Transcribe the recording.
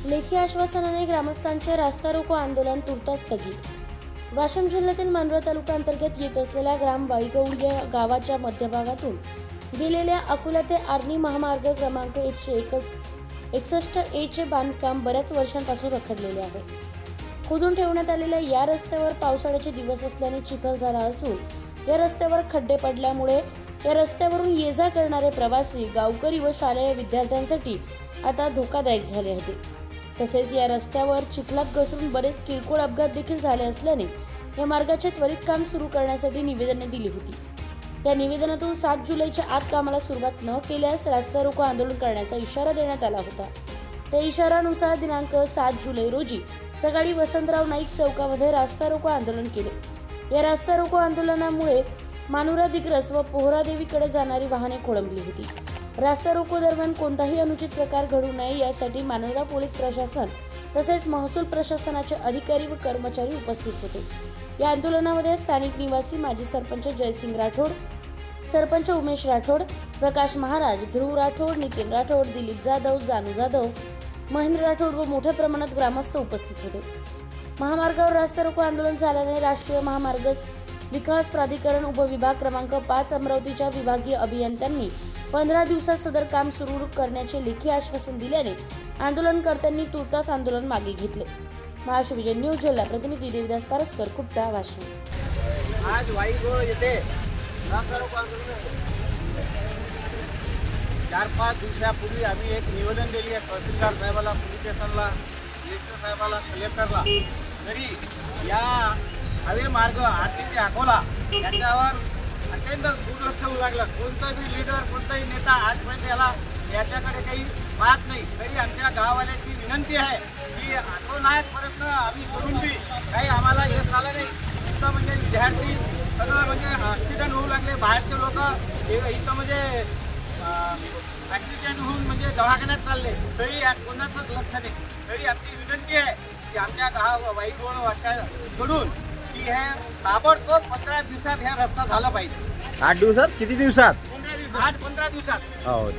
लेखी आश्वासनाने ग्रामस्थांचे रास्ता रोको आंदोलन तुर्तास स्थगित। वाशिम जिल्ह्यातील मानोरा तालुका अंतर्गत येत असलेल्या ग्राम वाईगवडी या गावाच्या मध्यभागातून गेलेल्या अकोला ते आर्णी महामार्ग क्रमांक 161 चे बांधकाम बऱ्याच वर्षांपासून रखडलेले आहे। खोदून ठेवण्यात आलेल्या या रस्त्यावर पावसाळ्याचे दिवस असल्याने चिखल झाला असून या रस्त्यावर खड्डे पडल्यामुळे या रस्त्यावरून ये जा करणारे प्रवासी, गावकरी व शालेय विद्यार्थ्यांसाठी आता धोकादायक झाले होते। तसेच या रस्त्यावर चिखलात घसरून बरेच किरकोळ अपघात देखील झाले असल्याने या मार्गाचे त्वरित काम सुरू करण्यासाठी निवेदने दिली होती। त्या निवेदनातून 7 जुलैच्या आत कामाला सुरुवात न केल्यास रास्ता रोको आंदोलन करण्याचा इशारा देण्यात आला होता। त्या इशाऱ्यानुसार दिनांक 7 जुलै रोजी सकाळी वसंतराव नाईक चौकामध्ये रास्ता रोको आंदोलन केले। या रास्ता रोको आंदोलनामुळे मानोरा दिग्रस व पोहरादेवीकडे जाणारी वाहने खोळंबली होती। रास्ता रोको दरम्यान कोणताही अनुचित प्रकार घडू नये यासाठी मानोरा पोलीस प्रशासन तसेच महसूल प्रशासनाचे अधिकारी व कर्मचारी उपस्थित होते। या आंदोलनामध्ये स्थानिक निवासी माजी सरपंच जयसिंग राठोड, सरपंच उमेश राठोड, प्रकाश महाराज, ध्रुव राठोड, नितीन राठोड, दिलीप जाधव, जानू जाधव, महेंद्र राठोड व मोठ्या प्रमाणात ग्रामस्थ उपस्थित होते। महामार्गावर रास्ता रोको आंदोलन झाल्याने राष्ट्रीय महामार्ग विकास प्राधिकरण उपविभाग क्रमांक 5 अमरावतीच्या विभागीय अभियंत्यांनी 15 दिवसात सदर काम सुरू करण्याचे लेखी आश्वासन दिल्याने आंदोलनकर्त्यांनी तुर्तास आंदोलन मागे घेतले। महाराष्ट्र न्यूज जिल्हा प्रतिनिधी देवदास पारसकर, कुपटा, वाशिम। आज वाईगोळ येथे रास्ता रोको आंदोलन 4-5 दिवसापूर्वी आम्ही एक निवेदन दिले आहे तहसीलदार साहेबाला, पोलीस स्टेशनला, कलेक्टर साहेबाला, कलेक्टरला। तरी या हवे मार्ग आर्णी ते अकोला याच्यावर अत्यंत दुर्लक्ष होऊ लागलं। कोणताही लीडर, कोणताही नेता आजपर्यंत याच्याकडे काही पाहत नाही। तरी आमच्या गाववाल्याची विनंती आहे की आठवणापर्यंत आम्ही करून बी काही आम्हाला यश आलं नाही। इथं म्हणजे विद्यार्थी सगळं म्हणजे ॲक्सिडेंट होऊ लागले, बाहेरचे लोक इथं म्हणजे ॲक्सिडेंट होऊन म्हणजे दवाखान्यात चालले, तरी कोणाचंच लक्ष नाही। तरी आमची विनंती आहे की आमच्या गाव वाईगोळ वाशाकडून की हे ताबडतोब 15 दिवसात हा रस्ता झाला पाहिजे। 8 दिवसात? किती दिवसात? 15 दिवसात। 8-15 दिवसात। हो।